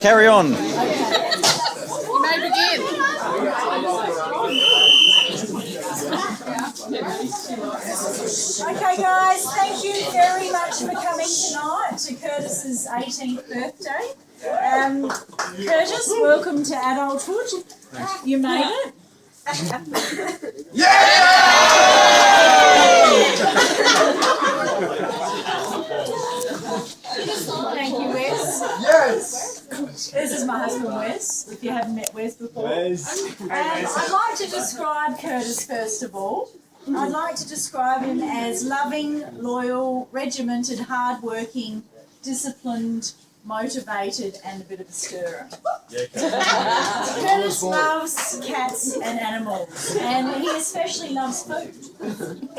Carry on. You may begin. Okay guys, thank you very much for coming tonight to Kurtis's 18th birthday. Kurtis, welcome to adulthood. You made it. Thank you, Wes. Yes! This is my husband, Wes, if you haven't met Wes before. I'd like to describe Kurtis first of all. I'd like to describe him as loving, loyal, regimented, hard-working, disciplined, motivated, and a bit of a stirrer. Kurtis loves cats and animals, and he especially loves food.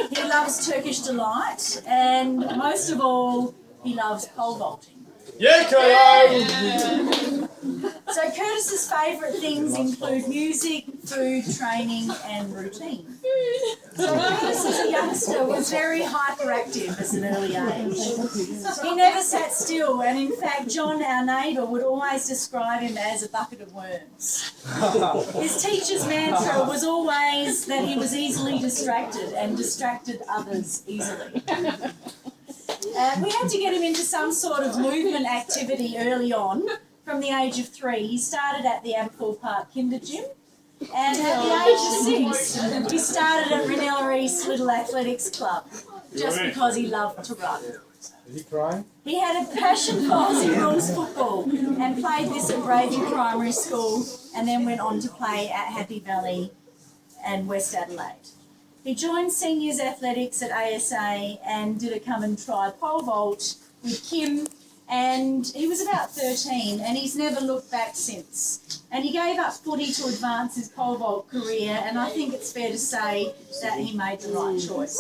He loves Turkish delight, and most of all, he loves pole vaulting. So Kurtis's favourite things include music, food, training and routine. So Kurtis as a youngster was very hyperactive at an early age. He never sat still, and in fact John, our neighbour, would always describe him as a bucket of worms. His teacher's mantra was always that he was easily distracted and distracted others easily. We had to get him into some sort of movement activity early on. From the age of 3, he started at the Aberfoyle Park Kinder Gym, and at the age of 6, he started at Ranella East Little Athletics Club, just because he loved to run. Is he crying? He had a passion for Aussie rules football and played this at Bravey Primary School, and then went on to play at Happy Valley and West Adelaide. He joined seniors athletics at ASA and did a come and try pole vault with Kim, and he was about 13 and he's never looked back since. And he gave up footy to advance his pole vault career, and I think it's fair to say that he made the right choice.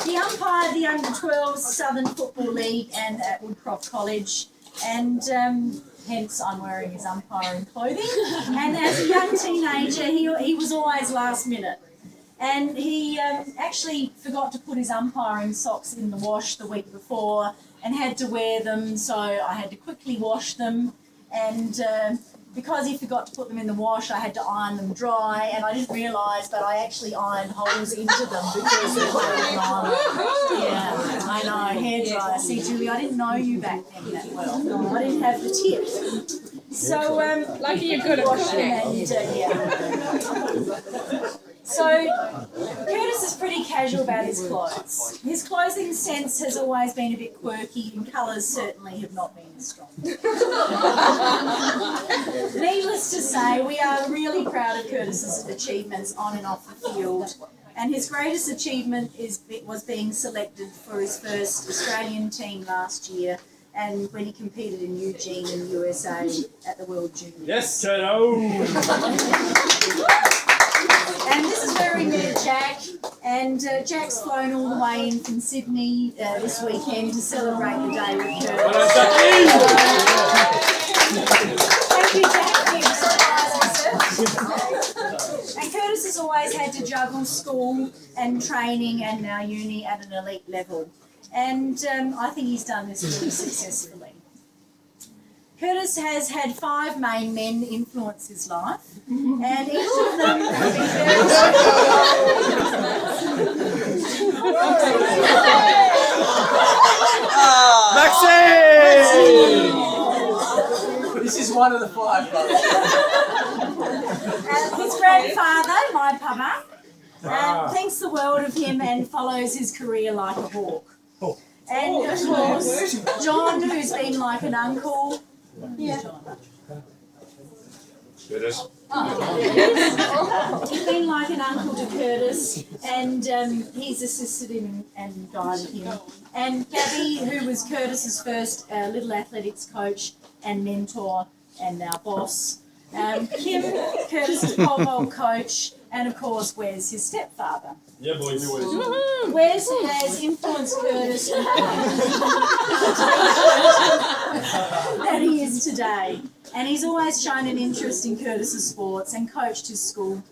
He umpired the Under-12 Southern Football League and at Woodcroft College, and hence I'm wearing his umpiring clothing. And as a young teenager, he was always last minute. And he actually forgot to put his umpiring socks in the wash the week before and had to wear them, so I had to quickly wash them. And because he forgot to put them in the wash, I had to iron them dry, and I didn't realise that I actually ironed holes into them because they were nylon. Yeah, I know, hairdryer. See, Julie, I didn't know you back then that well. I didn't have the tip. So, Lucky you're good at cooking. So, Kurtis is pretty casual about his clothes. His clothing sense has always been a bit quirky, and colours certainly have not been as strong. Needless to say, we are really proud of Kurtis's achievements on and off the field, and his greatest achievement was being selected for his first Australian team last year, and when he competed in Eugene in the USA at the World Juniors. Yes, Toto! And this is where we met Jack, and Jack's flown all the way in from Sydney this weekend to celebrate the day with Kurtis. Thank you, Jack, for your surprise. And Kurtis has always had to juggle school and training and now uni at an elite level. And I think he's done this really successfully. Kurtis has had 5 main men influence his life, and each of them have been very Maxine! This is one of the 5, brothers. His grandfather, my papa, thinks the world of him and follows his career like a hawk. And of course, John, who's been like an uncle. Yeah. Kurtis. He's been like an uncle to Kurtis, and he's assisted him and guided him. And Gabby, who was Kurtis's first little athletics coach and mentor and now boss. Kim, Kurtis's pole vault coach, and of course Wes, his stepfather. Yeah, boys. Wes has influenced Kurtis that he is today, and he's always shown an interest in Kurtis's sports and coached his school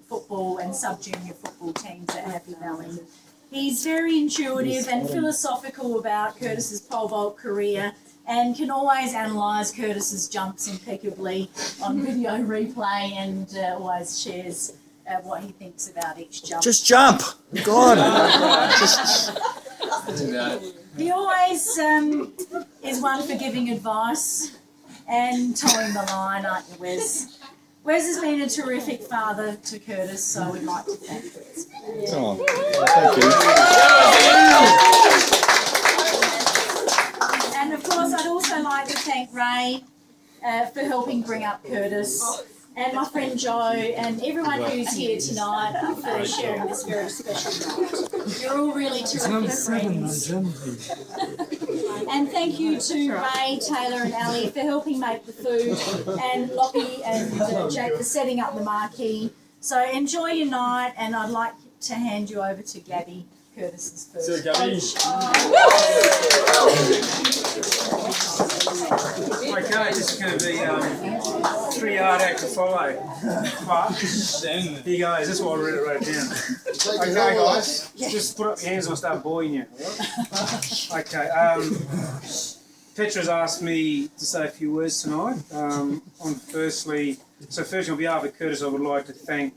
football and sub-junior football teams at Happy Valley. He's very intuitive and philosophical about Kurtis's pole vault career, and can always analyse Kurtis's jumps impeccably on video replay, and always shares what he thinks about each jump. Just jump! God! He always is one for giving advice and towing the line, aren't you, Wes? Wes has been a terrific father to Kurtis, so we'd like to thank Wes. Oh, thank you. And of course, I'd also like to thank Ray for helping bring up Kurtis, and my friend Joe, and everyone who's here tonight for sharing this very special night. You're all really terrific friends. And thank you to Ray, Taylor and Ali for helping make the food, and Lockie and Jake for setting up the marquee. So enjoy your night, and I'd like to hand you over to Gabby, Kurtis's first coach. Okay, this is going to be a 3-yard act to follow. But here you go, this is why I wrote it down. Okay, guys, just put up your hands and I'll start boring you. Okay, Petra's asked me to say a few words tonight. Firstly, on behalf of Kurtis, I would like to thank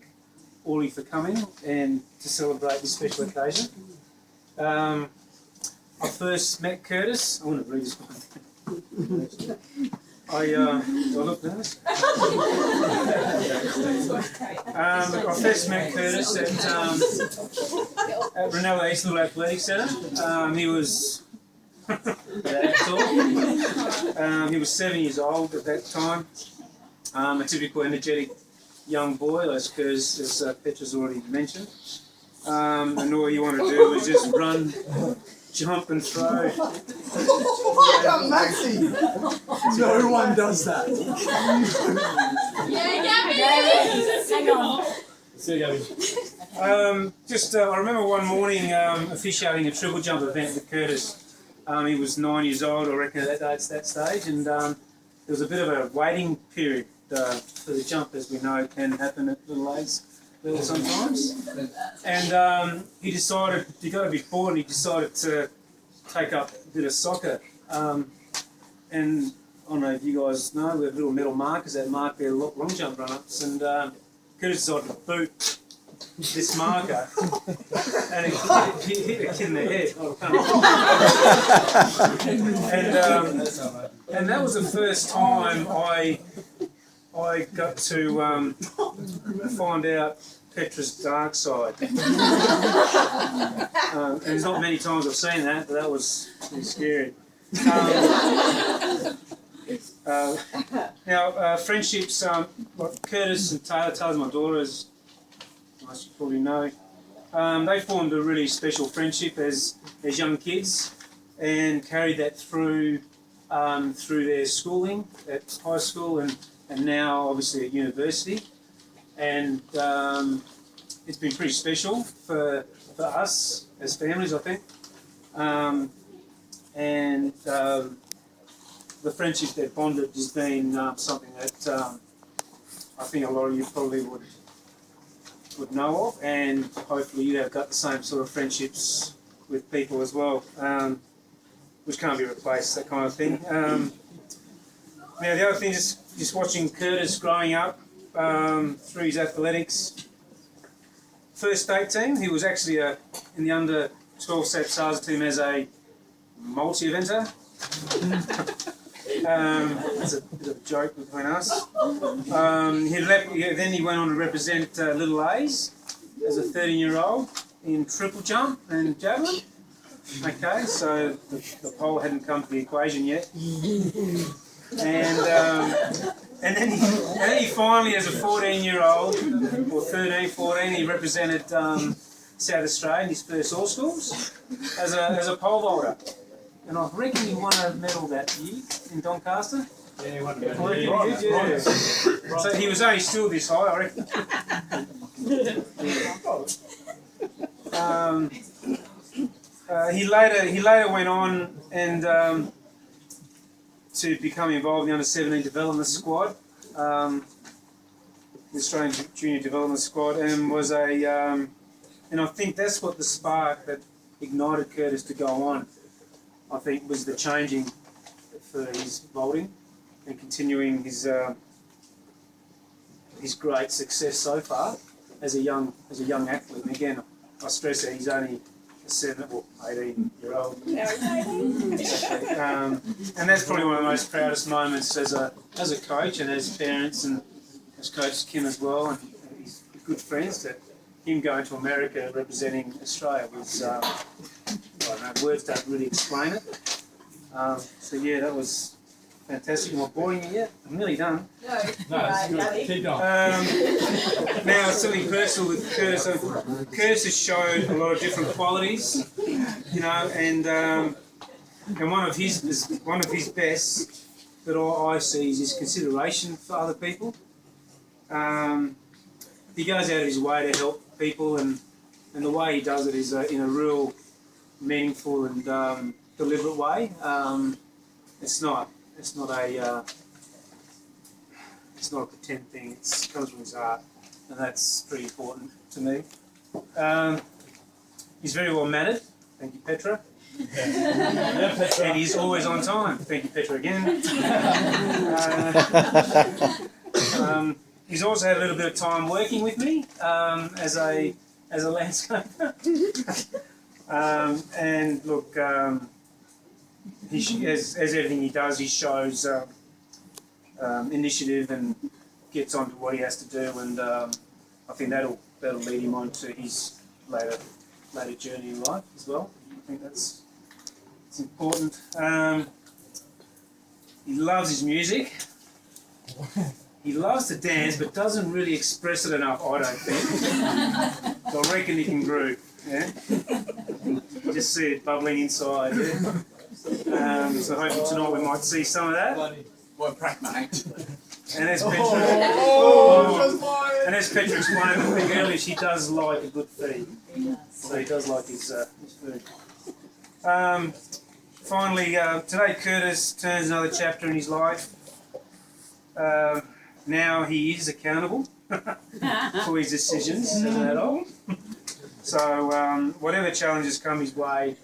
all of you for coming and to celebrate this special occasion. I first met Kurtis. I want to read this one. I look nervous. I first met Kurtis at Ranella East Little Athletic Centre. He was he was 7 years old at that time. A typical energetic young boy, as Petra's already mentioned. And all you want to do is just run, jump and throw. Maxie! No one does that. Hang on. I remember one morning officiating a triple jump event with Kurtis. He was 9 years old, I reckon, at that stage, and there was a bit of a waiting period for the jump, as we know can happen at little age level sometimes. And he decided, he got a bit bored, and he decided to take up a bit of soccer. And I don't know if you guys know, we have little metal markers that mark their long jump run-ups, and Kurtis decided to boot this marker, and it hit a kid in the head. And that was the first time I got to find out Petra's dark side. And there's not many times I've seen that, but that was pretty scary. Now, friendships, like Kurtis and Taylor's my daughter, as you probably know, they formed a really special friendship as young kids, and carried that through their schooling at high school and now obviously at university. And it's been pretty special for us as families, I think. The friendship that bonded has been something that I think a lot of you probably would know of, and hopefully you have got the same sort of friendships with people as well, which can't be replaced, that kind of thing. Now the other thing is just watching Kurtis growing up through his athletics. First state team, he was actually in the under 12 SAPSARS team as a multi-eventer. That's a bit of a joke between us. Then he went on to represent Little A's as a 13-year-old in triple jump and javelin. Okay, so the pole hadn't come to the equation yet. And then he finally, as a 14-year-old, or 13, 14, he represented South Australia in his first all schools as a pole vaulter. And I reckon he won a medal that year in Doncaster. Yeah, he won a medal. I reckon he did, yeah. So he was only still this high, I reckon. He later went on and to become involved in the under-17 development squad, the Australian Junior Development Squad, and was a And I think that's what the spark that ignited Kurtis to go on, I think, was the changing for his vaulting and continuing his great success so far as a young athlete. And again, I stress that he's only a 18-year-old. And that's probably one of the most proudest moments as a coach and as parents and as Coach Kim as well and his good friends, that him going to America representing Australia was, I don't know, words don't really explain it. So yeah, that was fantastic. Am I boring you yet? I'm nearly done. No, it's good. Keep going. Now, something personal with Kurtis. So Kurtis has shown a lot of different qualities, you know, and one of his best that I see is his consideration for other people. He goes out of his way to help people, and the way he does it is in a real meaningful and deliberate way. It's not a pretend thing. It comes from his heart, and that's pretty important to me. He's very well mannered. Thank you, Petra. Yeah, Petra. And he's always on time. Thank you, Petra, again. He's also had a little bit of time working with me as a landscaper. And look, as everything he does, he shows initiative and gets on to what he has to do, and I think that'll lead him on to his later journey in life as well. I think it's important. He loves his music. He loves to dance, but doesn't really express it enough, I don't think. So I reckon he can groove. Yeah, just see it bubbling inside. Yeah? So hopefully tonight we might see some of that. Won't crack, mate. And as Petra, explained I think earlier, she does like a good feed. So he does like his food. Finally, today Kurtis turns another chapter in his life. Now he is accountable for his decisions as an adult. So whatever challenges come his way,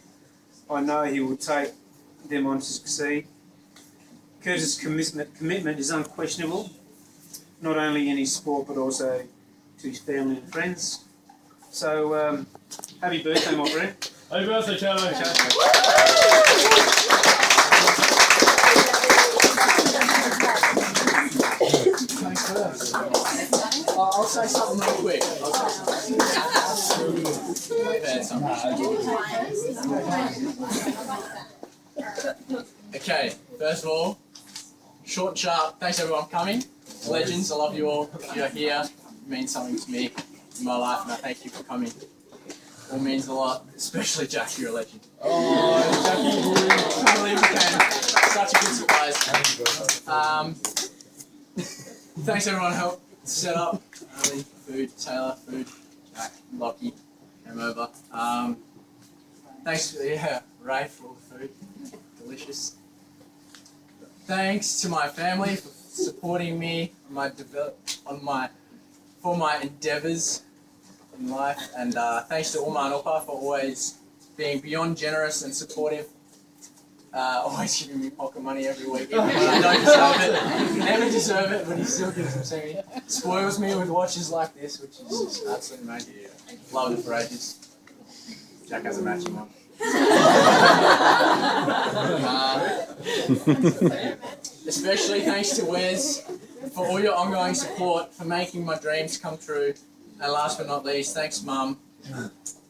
I know he will take them on to succeed. Kurtis' commitment is unquestionable, not only in his sport but also to his family and friends. So happy birthday, my friend. Happy birthday, Charlie. Thanks for that. I'll say something real quick. Okay, first of all, short and sharp, thanks everyone for coming. Legends, I love you all. You're here, it means something to me in my life, and I thank you for coming. It means a lot, especially Jack, you're a legend. Oh, Jackie, I can't believe you came. Such a good surprise. Thanks everyone who helped set up. Ali, food, Taylor, food, Jack, Lockie, came over. Thanks for Ray for all the food. Delicious. Thanks to my family for supporting me for my endeavours in life, and thanks to Oma and Opa for always being beyond generous and supportive. Always giving me pocket money every week, even when I don't deserve it. Never deserve it, but he still gives it to me. Spoils me with watches like this, which is just absolutely amazing. Love it for ages. Jack has a matching one. Especially thanks to Wes for all your ongoing support, for making my dreams come true, and last but not least, thanks Mum.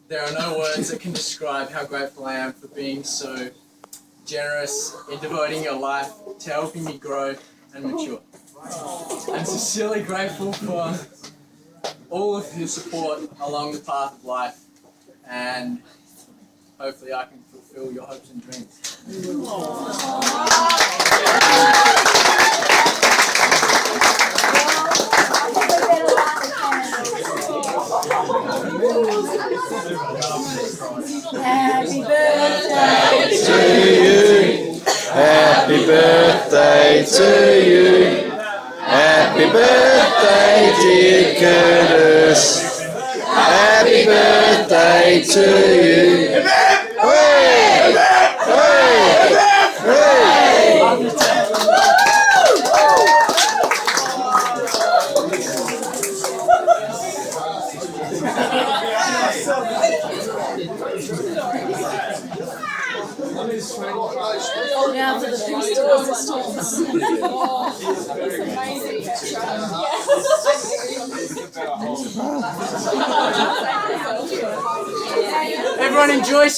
There are no words that can describe how grateful I am for being so generous in devoting your life to helping me grow and mature. I'm sincerely grateful for all of your support along the path of life, and hopefully I can fulfill your hopes and dreams. Happy birthday To you. Happy birthday to you. Happy birthday, dear Kurtis. Happy birthday birthday to you. Hooray! Now for the booster resistance. Everyone enjoy